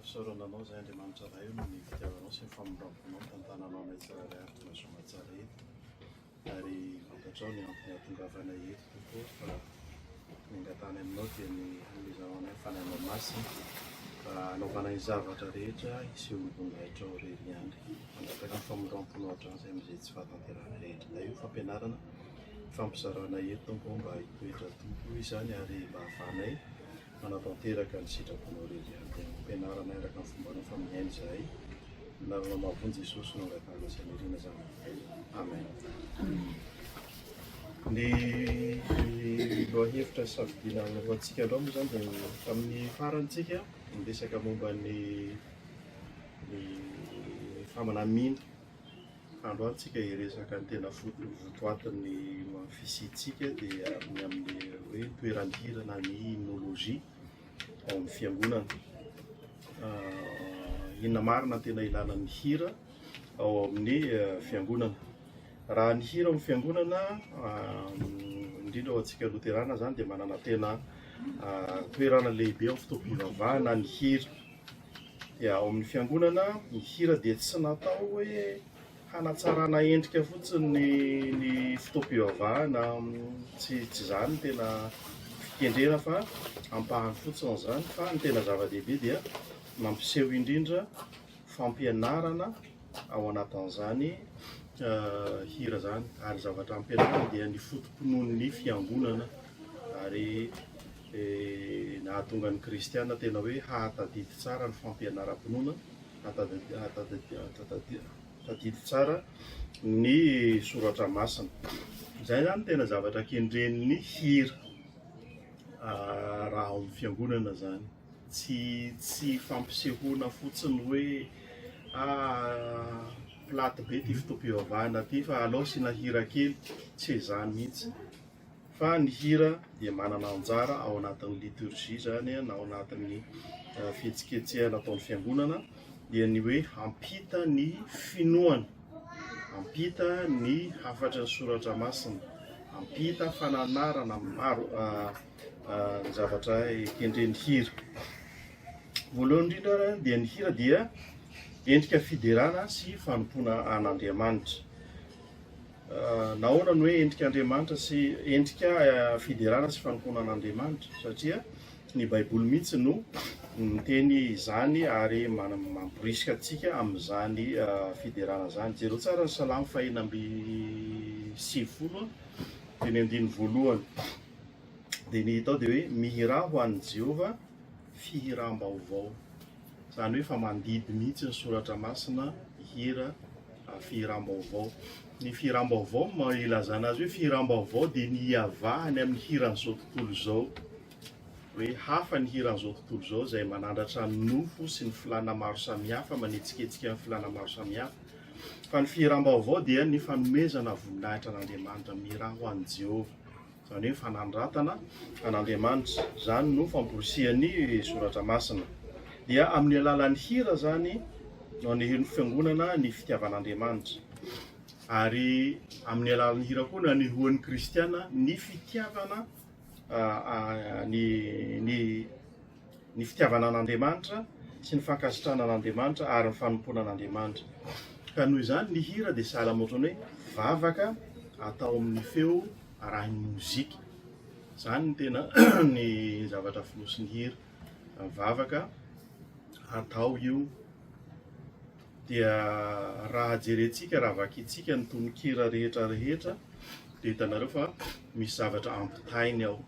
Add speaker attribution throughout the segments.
Speaker 1: fisaorananao izay Andriamanitra iray no ny fitiavanao sy ny famoramponao tantananao ilay tsirairay avy tonga soamatsara eto. Ary fantatrao ny antony ahatongavana eto tokoa fa ny angatany aminao dia ny hanomezanao ny fanahinao masina hanaovana ny zavatra rehetra iseho vonahitra ao irery ihany. Mangataka ny famoramponao hatrany amin'izay tsy fahatanterana rehetra. Da io fampianarana fampizarana eto tompo mba hitoetra tompo izany ary mba hahafahanay manatanteraka ny sitraponao rehetra ihany. Ampianarana araka ny fombanao fa mihaino izahay. Naranao mavony Jesosy no angatana sy anirina zany. Amen. Ny lohahevitra safidiana hoantsika andao moa zany dia tamin'ny farantsika miresaka momba ny famanamina. Androany tsika hiresaka ny tena votoatin'ny fisiantsika dia amin'ny hoe toerany hira na ny hymnologie ao amin'ny fiangonana. Inona marina tena ilana ny hira ao amin'ny fiangonana. Raha ny hira ao amin'ny fiangonana, indrindra ho antsika loterana zany dia manana tena toerana lehibe ao fotoam-pivavahana ny hira. Dia ao amin'ny fiangonana ny hira dia tsy natao hoe hanatsarana endrika fotsiny ny fotoam-pivavahana, tsy zany tena fikendrena fa ampahany fotsiny zany, fa ny tena zava-dehibe dia mampiseho indrindra fampianarana ao anatin'izany hira zany. Ary zavatra ampianarana dia ny fotom-pinoan'ny fiangonana ary nahatonga ny kristiana tena hoe hahatadidy tsara ny fampianaram-pinoana, tadidy tsara ny soratra masina. Izay zany tena zavatra kendren'ny hira raha ao amin'ny fiangonana zany. Tsy fampisehoana fotsiny hoe platy be ty fotoam-pivavahana ty fa alao sina hira kely, tsy zany mihitsy. Fa ny hira dia manana anjara ao anatin'ny liturgie zany na ao anatin'ny fihetsiketsehana ataon'ny fiangonana, dia ny hoe hampita ny finoana, hampita ny hafatra ny soratra masina, hampita fananarana maro ny zavatra kendren'ny hira. Voalohany indrindra dia ny hira dia endrika fiderana sy fanompoana an'Andriamanitra. Nahoana ny hoe endrika Andriamanitra sy endrika fiderana sy fanompoana an'Andriamanitra? Satria ny Baiboly mihitsy no miteny izany ary mampirisika antsika amin'izany fiderana zany. Jereo tsara ny Salamo 170 teny andiny voalohany. Dia ny hita ao dia hoe mihira ho an'i Jehova fihiram-baovao. Zany hoe fa mandidy mihitsy ny soratra masina hira fihiram-baovao. Ny fihiram-baovao ilazana azy hoe fihiram-baovao dia ny hiavahany amin'ny hiran'izao tontolo izao. Hoe hafa ny hiran'izao tontolo izao izay manandratra ny nofo sy ny filana maro samihafa, manetsiketsika ny filana maro samihafa. Fa ny fihiram-baovao dia ny fanomezana voninahitra an'Andriamanitra, mihira ho an'i Jehova. Zany hoe fanandratana an'Andriamanitra. Zany no famporisian'ny soratra masina. Dia amin'ny alalan'ny hira zany no anehoan'ny fiangonana ny fitiavan'Andriamanitra. Ary amin'ny alalan'ny hira koa no anehoan'ny kristiana ny fitiavana ny fitiavana an'Andriamanitra sy ny fankasitrana an'Andriamanitra ary ny fanompoana an'Andriamanitra. Ka noho izany ny hira dia sahala ohatrany hoe vavaka atao amin'ny feo arahin'ny mozika. Zany ny tena ny zavatra filosin'ny hira. Vavaka atao io. Dia raha jerentsika, raha vakintsika ny tononkira rehetra dia hitanareo fa misy zavatra ampitainy ao.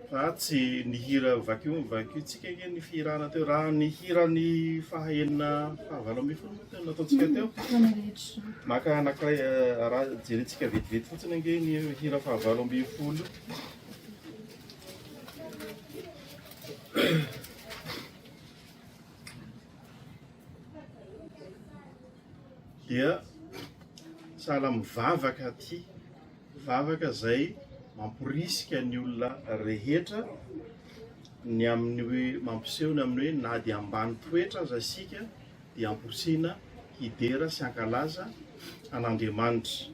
Speaker 1: Fa tsy ny hira vakintsika ke ny fihirana teo. Raha ny hira ny fahaenina 7 nataontsika teo, maka anankiray raha jerentsika vetivety fotsiny ange ny hira 7. Dia sahala mivavaka ty, vavaka zay mamporisika ny olona rehetra ny amin'ny hoe mampisehony amin'ny hoe na dia ambany toetra aza sika dia amporisina hidera sy hankalaza an'Andriamanitra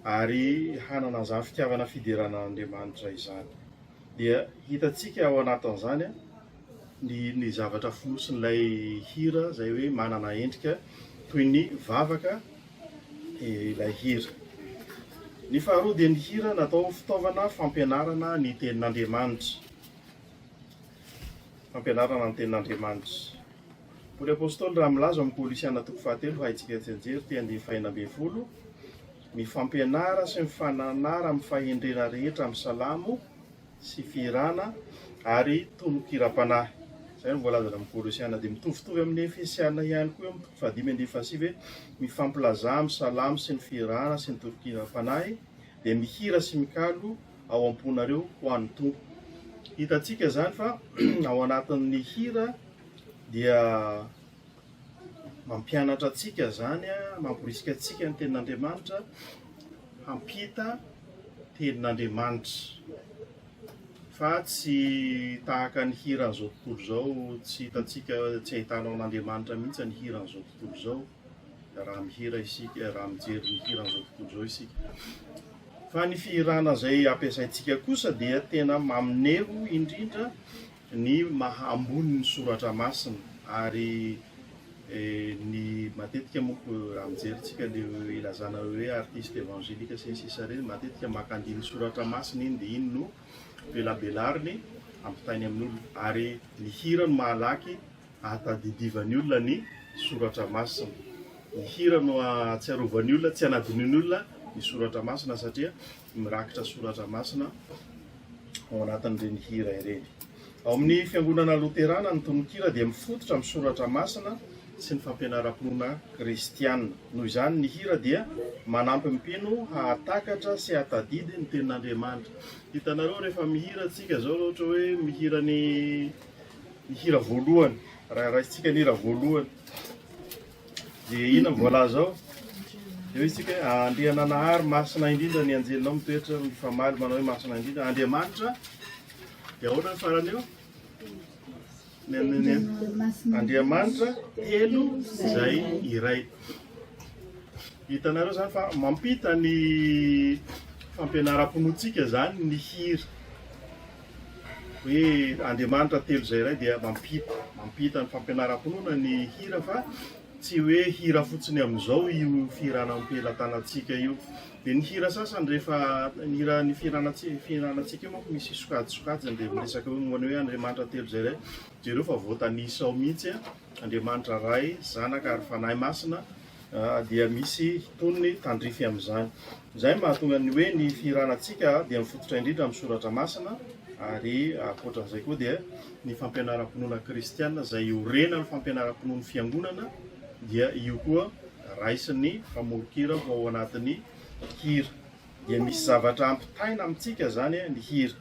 Speaker 1: ary hanana an'izany fitiavana fiderana an'Andriamanitra izany. Dia hitatsika ao anatin'izany ny zavatra fonosin'ilay hira zay hoe manana endrika toy ny vavaka ilay hira. Ny faharoa dia ny hira natao fitaovana fampianarana ny tenin'Andriamanitra. Fampianarana ny tenin'Andriamanitra. Paoly apôstôly raha milaza amin'ny Kolosiana 3:7 haitsika tsy anjery teny 2:20, mifampianara sy mifananara amin'ny fahendrena rehetra amin'ny salamo sy firana ary tonokiram-panahy. Zay no voalaza amin'ny Kolosiana. Dia mitovitovy amin'ny Efesiana ihany koa amin'ny 5:7 mifampilaza amin'ny salamo sy ny firana sy ny tonokiram-panahy, dia mihira sy mikalo ao am-ponareo ho an'ny tompo. Hitantsika zany fa ao anatin'ny hira dia mampianatra atsika zany, mamporisika atsika ny tenin'Andriamanitra, hampita tenin'Andriamanitra. Fa tsy tahaka ny hira n'izao tontolo zao, tsy hitantsika, tsy ahitanao an'Andriamanitra mihitsy ny hira n'izao tontolo zao raha mihira isika, raha mijery ny hira n'izao tontolo zao isika. Fa ny fihirana izay ampiasaintsika kosa dia tena mamineho indrindra ny ambony ny soratra masina, ary ny matetika moko raha mijeritsika le ilazana hoe artiste évangélika sy ny sisa reny, matetika makandiny soratra masina iny dia iny no belabelariny ampitainy amin'olona, ary ny hira no mahalaky ahatadidivany olona ny soratra masina. Ny hira no atsiarovany olona, tsy anadininy olona ny soratra masina, satria mirakitra soratra masina ao anatin'ireny hira ireny. Ao amin'ny fiangonana Loterana ny tononkira dia mifototra amin'ny soratra masina sy ny fampianaram-pinoana kristianina. Noho izany ny hira dia manampy ny mpino hahatakatra sy hatadidy ny tenin'Andriamanitra. Hitanareo rehefa mihira tsika zao, ohatra hoe mihira ny hira voalohany, raha raisitsika ny hira voalohany dia ina voalaza zao, dia hoe isika Andriananahary masina indrindra ny anjelinao mitoetra mifamaly manao hoe masina indrindra Andriamanitra. Dia ahoana ny farany eo? Andriamanitra telo izay iray. Hitanareo zany fa mampita ny fampianaram-ponoantsika zany ny hira. Hoe Andriamanitra telo izay iray dia mampita ny fampianaram-ponoana ny hira, fa tsy hoe hira fotsiny amin'izao io firana ampelantanantsika io. Dia ny hira sasany rehefa ny fihinanantsika io manko misy sokajy dia miresaka hoe Andriamanitra telo izay iray. Jereo fa voatanisa ao mihitsy Andriamanitra ray, zanaka ary fanahy masina, dia misy tonony tandrify amin'izany. Izay mahatonga ny hoe ny fihiranantsika dia mifototra indrindra amin'ny soratra masina, ary ankoatran'izay koa dia ny fampianaram-pinoana kristianina izay orena ny fampianaram-pinoan'ny fiangonana, dia io koa raisin'ny famorokira ao anatin'ny hira. Dia misy zavatra ampitaina amintsika zany ny hira.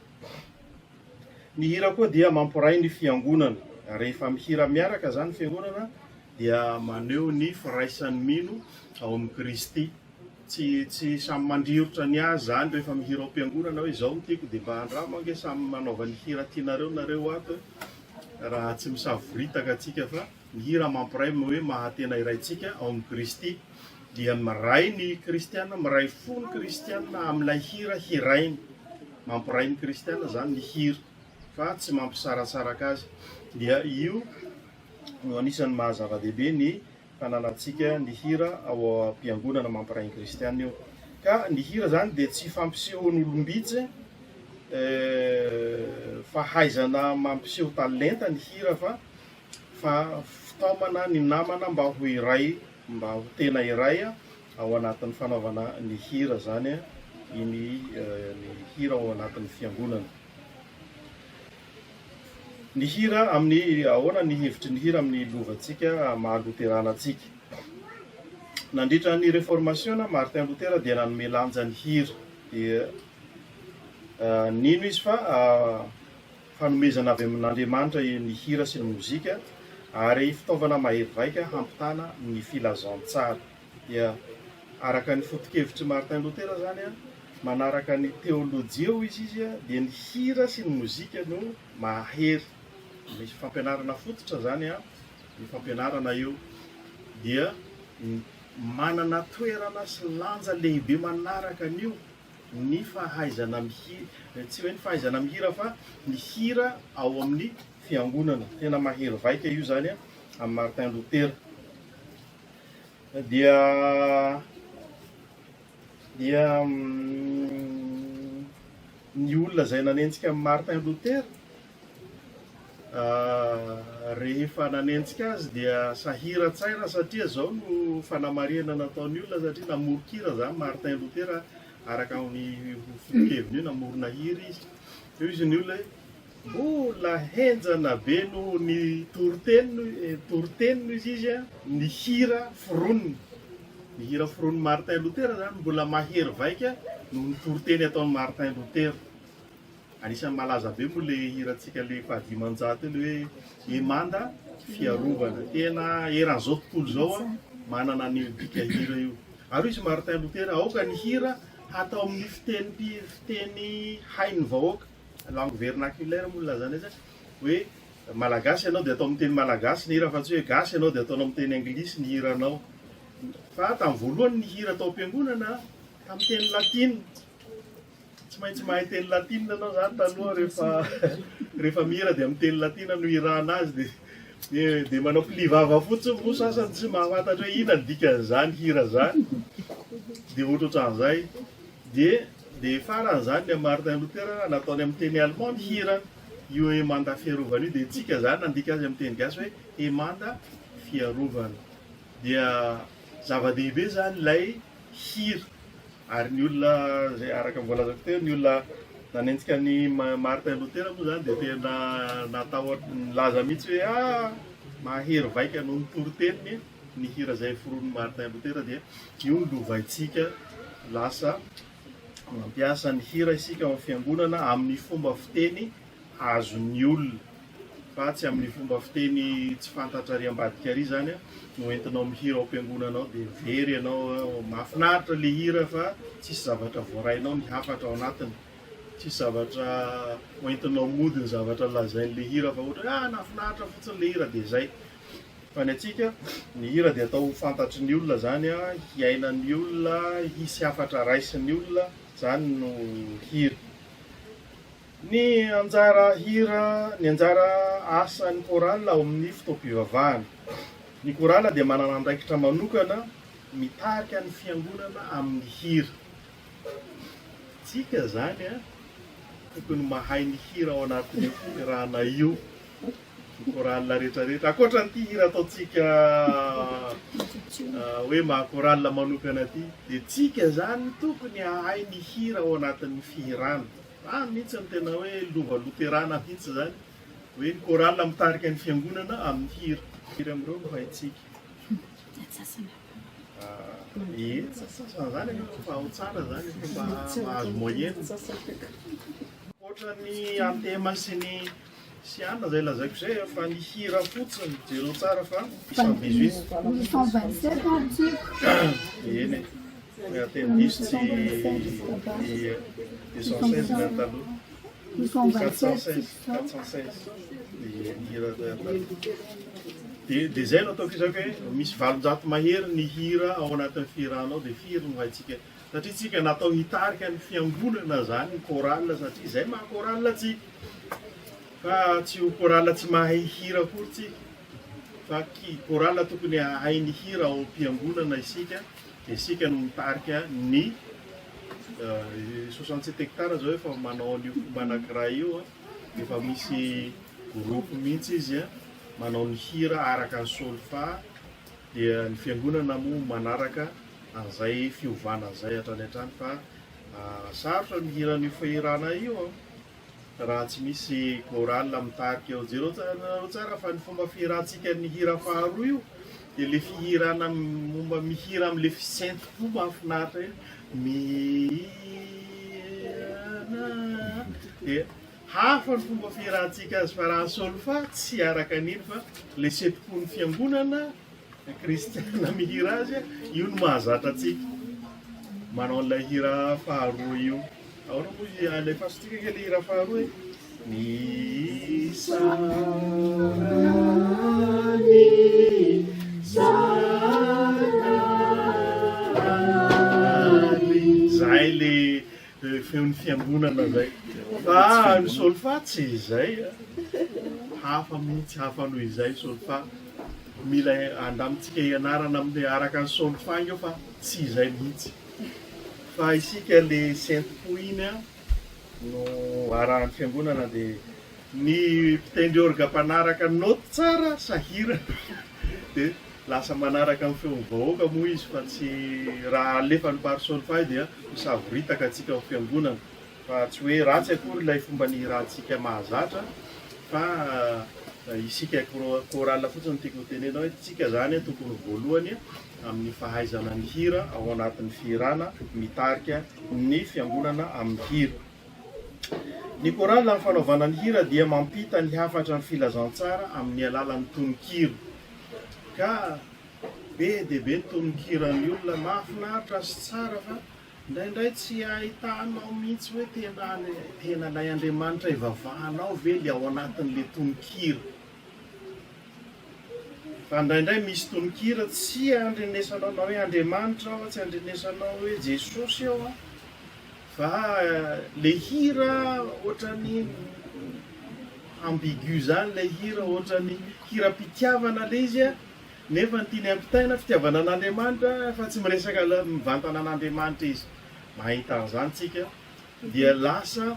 Speaker 1: Ny hira koa dia mampiray ny fiangonana. Rehefa mihira miaraka zany fiangonana dia maneho ny firaisan'ny mino ao amin'ny Kristy. Tsy samy mandrirotra ny azy zany rehefa mihira ao am-piangonana hoe izao no tiako, dia mba andrama ange samy manaova ny hira tianareo nareo ato, raha tsy misavoritaka atsika. Fa ny hira mampiray hoe mahatena iraintsika ao amin'ny Kristy, dia miray ny kristianina, miray fo ny kristianina amin'ilay hira hirainy. Mampiray ny kristianina zany ny hira, fa tsy mampisarasaraka azy. Dia io no anisan'ny mahazava-dehibe ny fananantsika ny hira ao am-piangonana, mampiray ny kristianina io. Ka ny hira zany dia tsy fampiseho ny olombitsy, fahaizana mampiseho talenta ny hira, fa fitaomana ny namana mba ho iray, mba ho tena iray ao anatin'ny fanaovana ny hira zany, ny hira ao anatin'ny fiangonana. Ny hira amin'ny ahoana ny hevitry ny hira amin'ny lovantsika mahaloteranantsika. Nandritra ny réformation Martin Luther dia nanome lanja ny hira. Dia nino izy fa fanomezana avy amin'Andriamanitra ny hira sy ny mozika, ary fitaovana mahery vaika hampitana ny filazantsara. Dia araka ny foto-kevitry Martin Luther zany, manaraka ny teolojia izy dia ny hira sy ny mozika no mahery. Misy fampianarana fototra zany ny fampianarana io, dia manana toerana sy lanja lehibe manaraka an'io ny fahaizana mihira. Tsy hoe ny fahaizana mihira, fa ny hira ao amin'ny fiangonana tena mahery vaika io zany amin'ny Martin Luther dia ny olona zay nanenjika amin'ny Martin Luther rehefa nanenjika azy dia sahiran-tsaina satria zao no fanamarihana nataony olona satria namorokira zany Martin Luther araka ny fokeviny io namorona hira izy eo izy ny olona mbola henjana be no ny toritenino izy ny hira foroniny Martin Luther zany mbola mahery vaika no ny toriteny ataony Martin Luther. Anisan'ny malaza be moa le hirantsika le fahadimanjato hoe emanda fiarovana tena eran'izao tontolo zao manana ny dika hira io ary izy Martin Luther aoka ny hira atao amin'ny fiteny hainy vahoaka langue vernaculaire moa lazany izy hoe malagasy ianao dia atao amin'ny teny malagasy ny hira fa tsy hoe gasy ianao dia ataonao amin'ny teny anglisy ny hiranao fa tamin'ny voalohany ny hira atao am-piangonana amin'ny teny latina tsy maintsy mahay teny latina anao zany taloha rehefa mihira dia amin'ny teny latina no hirana azy dia manao pilivava fotsiny mo sasany tsy mahafantatra hoe ina dikan'izany hira zany dia ohatrohatran'izay dia faran'izany ny Martin Luther nataony amin'ny teny allemand ny hira io emanda fiarovana io dia tsika zany nandika azy amin'ny teny gasy hoe emanda fiarovana dia zava-dehibe zany ilay hira ary ny olona zay araka voalazako teo ny olona nanenjika ny Martin Luther moa zany dia tena natao laza mihitsy hoe mahery vaika noho ny toriteniny ny hira zay foroniny Martin Luther dia io no lovaitsika lasa mampiasa ny hira isika amin'ny fiangonana amin'ny fomba fiteny azon'ny olona fa tsy amin'ny fomba fiteny tsy fantatra ary ambadika ary zany no entinao mihira ao am-piangonanao dia very ianao mahafinaritra le hira fa tsisy zavatra voarainao ny hafatra ao anatiny tsisy zavatra entinao mody ny zavatra lazain'le hira fa ohatra nafinaritra fotsiny le hira dia zay fa ny atsika ny hira dia atao fantatry ny olona zany hiainan'ny olona hisy hafatra raisin'ny olona zany no hira ny anjara asan'ny korala ao amin'ny fotoam-pivavahana ny korala dia manana andraikitra manokana mitarika ny fiangonana amin'ny hira tsika zany tokony mahay ny hira ao anatin'ny rahana io ny korala rehetrarehetra akoatran'ity hira ataotsika hoe mahakorala manokana ty dia tsika zany tokony hahay ny hira ao anatin'ny fihirana mihitsy ny tena hoe lova loterana mihitsy zany hoe ny korala mitarika ny fiangonana amin'ny hira amin'ireo no haitsika sasany zany fa ao tsara zany mba mahazo moyenne ohatrany antema sy ny siana zay lazaiko zay fa ny hira fotsiny jero tsara fa 127 eny atendisy tsy 216 na taloha 416 dia zay no ataoko izako hoe misy valonjato mahery ny hira ao anatin'ny fihiranao dia firy no haitsika satria tsika natao hitarika ny fiangonana zany ny korala satria zay maha korala tsika fa tsy ho korala tsy mahay hira akory tsika fa korala tokony hahay ny hira ao am-piangonana isika dia isika no mitarika ny 67 hectare zao efa manao an'io fomba anankiray io efa misy groupe mihitsy izy manao ny hira araka ny solfa dia ny fiangonana moa manaraka an'izay fiovana zay hatrany hatrany fa sarotra ny hiran'io fahirana io raha tsy misy korala mitarika eo jero tsara fa ny fomba fihirantsika ny hira faharoa io dia le fihirana momba mihira amin'le fisainto-po mahafinaritra iny mihirana dia hafa ny fomba fihirantsika azy fa raha solfa tsy araka an'iny fa le setipon'ny fiangonana kristiana mihira azy io no mahazatra atsika manao an'ilay hira faharoa io ahora moa alefasotsika ke le hira faharoa zay le feon'ny fiangonana zay fa ny solfa tsy zay hafa mihitsy hafa noho izay solfa mila andamitsika ianarana amin'ny araka ny solfa io fa tsy izay mihitsy fa isika le sainte poine no arahan'ny fiangonana dia ny mpitendry orgam-panaraka noty tsara sahira dia lasa manaraka amin'ny feom-bahoaka moa izy fa tsy raha alefa ny pary solfa dia misavoritaka atsika amin'ny fiangonana fa tsy hoe ratsy akory ilay fomba ny rahantsika mahazatra fa isika chorale fotsiny tiako tenenao hoe tsika zany tokony voalohany amin'ny fahaizana ny hira ao anatin'ny fihirana mitarika ny fiangonana amin'ny hira. Ny chorale amin'ny fanaovana ny hira dia mampita ny hafatra ny filazantsara amin'ny alalan'ny tononkira ka be dia be ny tononkirany olona mahafinaritra sy tsara fa indraindray tsy ahitanao mihitsy hoe tena lay Andriamanitra ivavahanao ve le ao anatin'le tononkira fa indraindray misy tononkira tsy andrenesanao na hoe Andriamanitra ao tsy andrenesanao hoe Jesosy ao fa le hira ohatrany ambigu zany le hira ohatrany hira-pitiavana le izy nefa ny tiany ampitaina fitiavana an'Andriamanitra fa tsy miresaka mivantana an'Andriamanitra izy. Mahita an'izany tsika dia lasa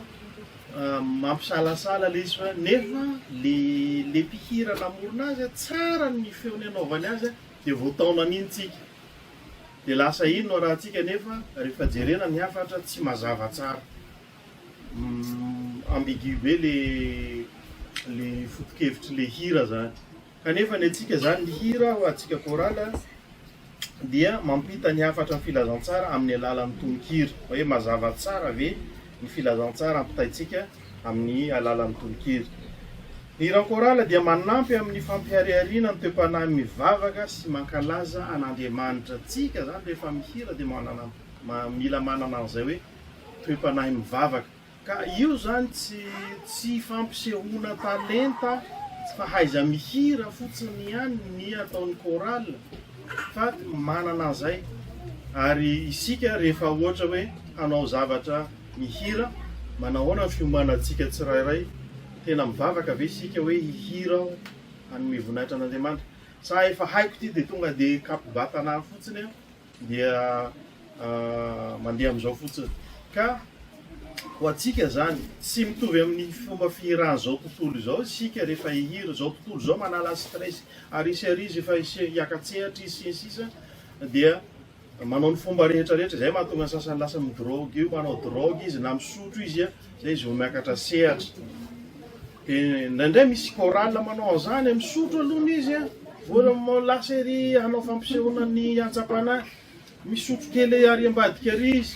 Speaker 1: mampisalasala le izy fa nefa le mpihira namorona azy tsara ny feony anaovany azy dia voataona an'iny tsika dia lasa ino no rahantsika nefa rehefa jerena ny hafatra tsy mazava tsara ambigu be le foto-kevitry le hira zany kanefa ny atsika zany ny hira ho atsika chorale dia mampita ny hafatra ny filazantsara amin'ny alalan'ny tononkira hoe mazava tsara ve ny filazantsara ampitaitsika amin'ny alalan'ny tononkira. Ny hira chorale dia manampy amin'ny fampihariariana ny toe-panahy mivavaka sy mankalaza an'Andriamanitra. Tsika zany rehefa mihira dia mila manana an'izay hoe toe-panahy mivavaka ka io zany tsy fampisehoana talenta fa haiza mihira fotsiny ihany ny ataon'ny chorale fa manana an'izay ary isika rehefa ohatra hoe hanao zavatra mihira manahoana ny fiomanantsika tsirairay tena mivavaka ve isika hoe hihira hanome voninahitra an'Andriamanitra sa efa haiko ty dia tonga dia kapobatana fotsiny dia mandeha amin'izao fotsiny ka ho atsika zany tsy mitovy amin'ny fomba fihirana zao tontolo izao isika rehefa hihira zao tontolo zao manala stress arisy efa hiakatsehatra izy sisa dia manao ny fomba rehetrarehetra zay mahatonga ny sasany lasa midrogue io manao drogue izy na misotro izy zay izy miakatra sehatra indraindray misy chorale manao an'izany misotro aloha izy voa lasa ery hanao fampisehoana ny antsapanahy misotro kely ary ambadika ary izy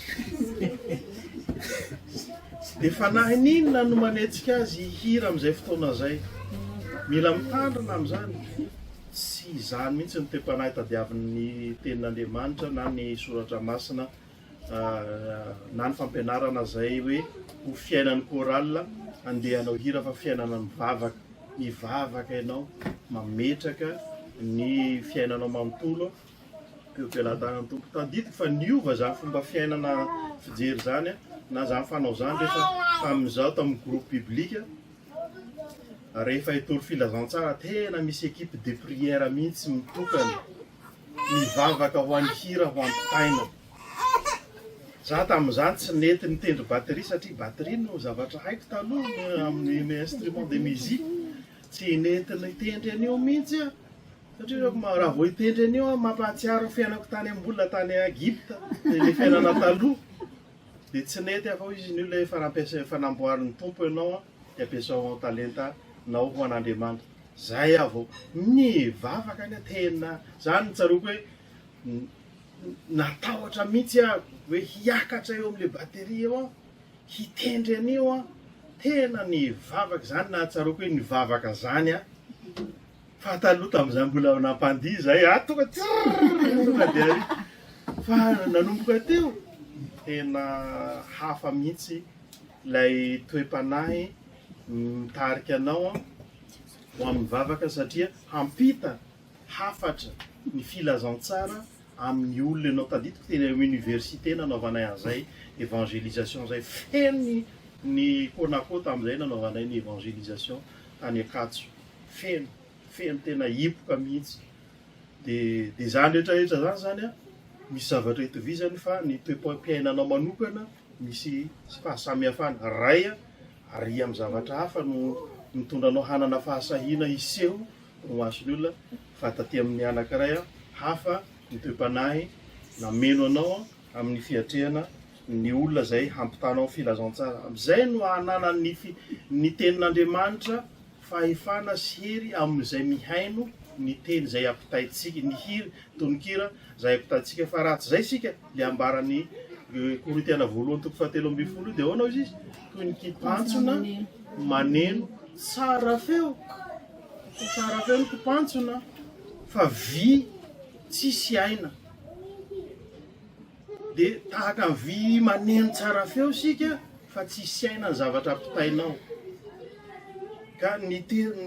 Speaker 1: dia fanahy n'inona no manetsika azy hihira amin'izay fotoana zay mila mitandrina amin'izany tsy izany mihitsy ny toe-panahy tadiavin'ny tenin'Andriamanitra na ny soratra masina na ny fampianarana zay hoe ho fiainan'ny chorale andeha hanao hira fa fiainana mivavaka ianao mametraka ny fiainanao manontolo eo am-pelantanan'ny tompo tadidiko fa niova zany fomba fiainana fijery zany na zany fanao zany rehefa amin'izao tamin'ny groupe public rehefa hitory filazantsara tena misy équipe de prière mihitsy mitokana mivavaka ho an'ny hira ho ampitaina. Za tamin'izany tsy nety nitendry batterie satria batterie no zavatra haiko taloha amin'ny instrument de musique tsy nety nitendry an'io mihitsy satria raha vao hitendry an'io mampahatsiaro fiainako tany ambolona tany Egypte le fiainana taloha dia tsy nety afa izy n'io ilay fanamboarin'ny tompo ianao dia ampiasao talenta nao ho an'Andriamanitra zay avao mivavaka ny tena zany nitsaroako hoe natahotra mihitsy hoe hiakatra eo amin'le batterie eo hitendry an'io tena nivavaka zany nahatsaroko hoe nivavaka zany fa taloha tamin'izany mbola nampandihy zay tonga dia fa nanomboka teo tena hafa mihitsy lay toe-panahy mitarika anao ho amin'ny mivavaka satria hampita hafatra ny filazantsara amin'ny olona ianao tadidiko tena université nanaovanay an'izay évangélisation zay feno ny Konako tamin'izay nanaovanay ny évangélisation tany Akatso feno tena hipoka mihitsy de zany rehetrarehetra zany a misy zavatra itovizany fa ny toe-pampiainanao manokana misy fahasamihafana ray a ary amin'ny zavatra hafa no mitondranao hanana fahasahina iseho no asony olona fa taty amin'ny anankiray a hafa ny toe-panahy nameno anao amin'ny fiatrehana ny olona zay hampitanao filazantsara am'izay no hanana ny tenin'Andriamanitra fahefana sy hery amin'izay mihaino ny teny zay ampitaitsika ny hira tononkira zay ampitaitsika fa raha tsy zay sika le ambarany Korintiana 1:7-10 de ahoana izy toy ny kipantsona maneno tsara feo ny kipantsona fa vy tsisy aina de tahaka ny vy maneno tsara feo sika fa tsisy aina ny zavatra ampitainao ka ny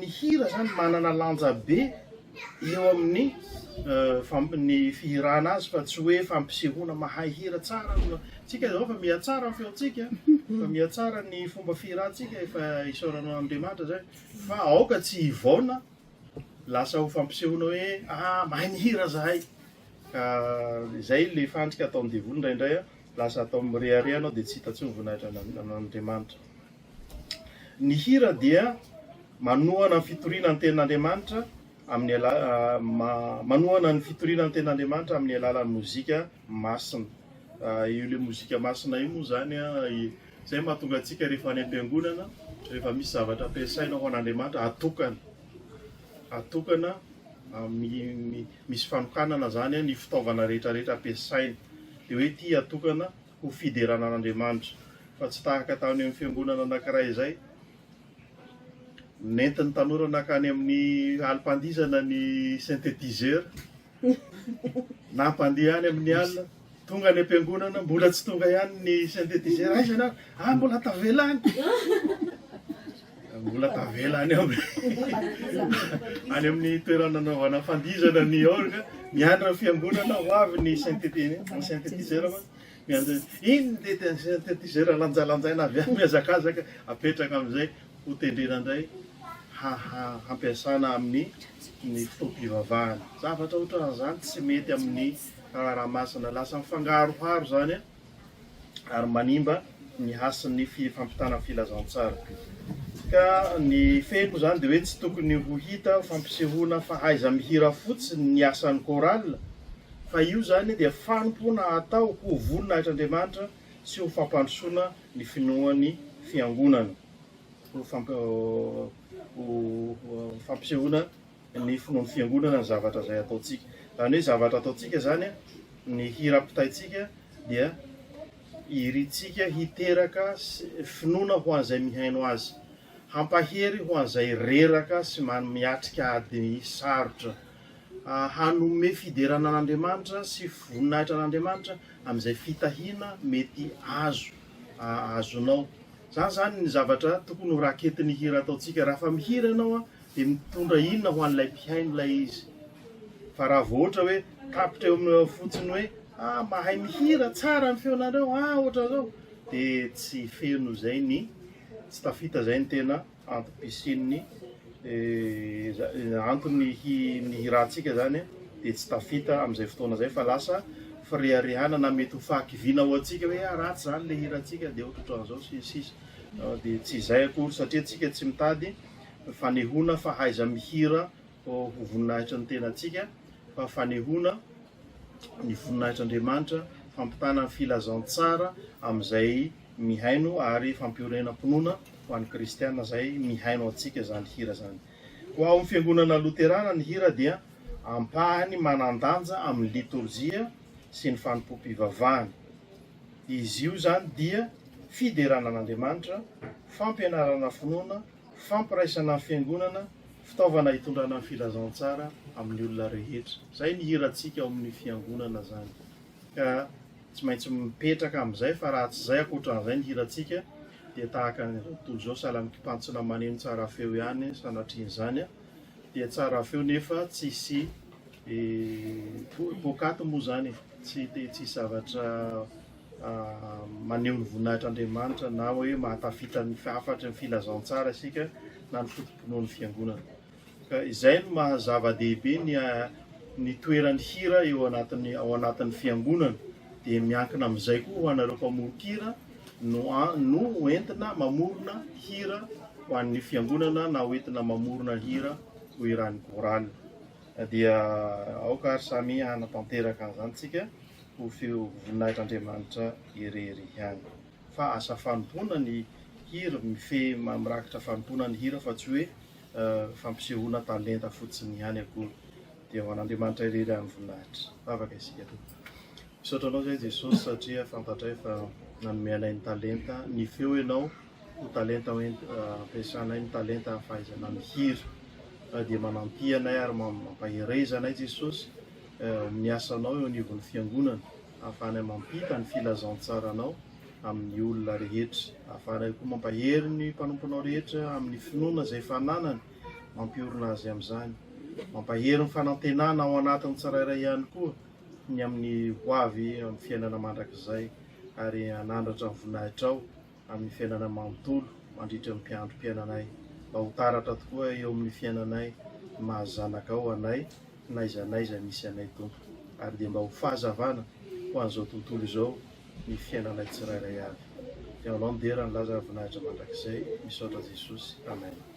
Speaker 1: hira zany manana lanja be eo amin'ny ny fihirana azy fa tsy hoe fampisehoana mahay hira tsara tsika zao fa mihatsara feotsika fa mihatsara ny fomba fihirantsika efa isaoranao Andriamanitra zay fa aoka tsy hivaona lasa ho fampisehoana hoe mahay mihira zahay ka zay le fantsika atao amin'ny devoly indraindray lasa atao mireharehanao de tsy hita tsy mivoninahitra n'Andriamanitra. Ny hira dia manohana ny fitoriana ny tenin'Andriamanitra amin'ny manohana ny fitoriana ny tenin'Andriamanitra amin'ny alalan'ny mozika masina. Io le mozika masina io moa zany zay mahatonga antsika rehefa any am-piangonana rehefa misy zavatra ampiasaina ho an'Andriamanitra atokana misy fanokanana zany ny fitaovana rehetrarehetra ampiasaina de hoe ty atokana ho fiderana an'Andriamanitra fa tsy tahaka tany amin'ny fiangonana anankiray zay nentin'ny tanora nakany amin'ny alim-pandizana ny synthétiseur na ampandeha any amin'ny alina tonga any am-piangonana mbola tsy tonga ihany ny synthétiseur aizana mbola tavelany mbola tavelany any amin'ny toerana nanaovana fandizana ny orga miandra fiangonana ho avy ny synthétiseur iny de synthétiseur lanjalanjaina avy any miazakazaka apetraka am'izay ho tendrenandray hampiasana amin'ny fotoam-pivavahana zavatra ohatran'izany tsy mety amin'ny raha masina lasa mifangaroharo zany ary manimba ny hasin'ny fampitana filazantsara ka ny feko zany de hoe tsy tokony ho hita fampisehoana fahaiza mihira fotsiny ny asan'ny chorale fa io zany dia fanompona atao ho voninahitran'Andriamanitra sy ho fampandrosoana ny finoan'ny fiangonana fampisehoana ny finoan'ny fiangonana ny zavatra zay ataotsika zany hoe zavatra ataotsika zany ny hira ampitaitsika dia iritsika hiteraka finoana ho an'izay mihaino azy hampahery ho an'izay reraka sy miatrika ady sarotra hanome fiderana an'Andriamanitra sy voninahitra an'Andriamanitra amin'izay fitahiana mety azonao zany ny zavatra tokony ho raketin'ny hira ataotsika raha fa mihira ianao de mitondra inona ho an'ilay mpihaino ilay izy fa raha vao ohatra hoe tapitra eo amin'ny fotsiny hoe mahay mihira tsara ny feonareo ohatra zao de tsy feno zay tsy tafita zay ny tena antom-pisian'ny antony ny hirantsika zany de tsy tafita amin'izay fotoana zay fa lasa fireharehana na mety ho fahakiviana ho antsika hoe ratsy zany le hirantsika de ohatrohatran'izao sisy de tsy izay akory satria tsika tsy mitady fanehoana fahaiza mihira ho voninahitra ny tenantsika fa fanehoana ny voninahitr'Andriamanitra fampitana ny filazantsara amin'izay mihaino ary fampiorenam-pinoana ho an'ny kristiana zay mihaino antsika zany hira zany. Ho ao amin'ny fiangonana loterana ny hira dia ampahany manandanja amin'ny liturgia sy ny fanompo-pivavahana. Izy io zany dia fiderana an'Andriamanitra, fampianarana finoana, fampiraisana ny fiangonana, fitaovana hitondrana ny filazantsara amin'ny olona rehetra. Zay ny hirantsika ao amin'ny fiangonana zany. Ka tsy maintsy mipetraka amin'izay fa raha tsy zay akoatran'izay ny hirantsika dia tahaka ny tontolo zao sahala amin'ny kipantsona maneno tsara feo ihany sanatrian'izany dia tsara feo nefa tsisy pokaty moa zany tsy zavatra maneho ny voninahitr'Andriamanitra na hoe mahatafita ny afatra ny filazantsara isika na ny fotom-pinoan'ny fiangonana. Ka izay no mahazava-dehibe ny toeran'ny hira ao anatin'ny fiangonana, dia miankina amin'izay koa ho anareo mpamoro-kira no entina mamorona hira ho an'ny fiangonana na hoentina mamorona hira ho iran'ny koraly. Dia aoka ary samy hanatanteraka an'izany tsika ho voninahitran'Andriamanitra irery ihany. Fa asa fanompoana ny hira, mirakitra fanompoana ny hira fa tsy hoe fampisehoana talenta fotsiny ihany akory. Dia ho an'Andriamanitra irery amin'ny voninahitra. Afaka isika toy. Misaotra anao zay Jesosy satria fantatray fa nanome anay ny talenta, ny feo ianao ho talenta ampiasanay, ny talenta fahaizana ny hira. Dia manampy anay ary mampahereza anay Jesosy amin'ny asanao eo anivon'ny fiangonana, ahafahanay mampita ny filazantsara-nao amin'ny olona rehetra, ahafahanay koa mampahery ny mpanomponao rehetra amin'ny finoana izay fananany, mampiorona azy amin'izany, mampahery ny fanantenana ao anatin'ny tsirairay ihany koa ny amin'ny ho avy amin'ny fiainana mandrakizay, ary hanandratra ny voninahitra ao amin'ny fiainana manontolo mandritra ny mpiandrom-piainanay, mba ho taratra tokoa eo amin'ny fiainanay, mahazanaka ao anay n'aiza misy anay tompo, ary dia mba ho fahazavana ho an'izao tontolo izao ny fiainanay tsirairay avy. Dia Alaony dera ny laza voninahitra mandrakizay. Misaotra Jesosy. Amen.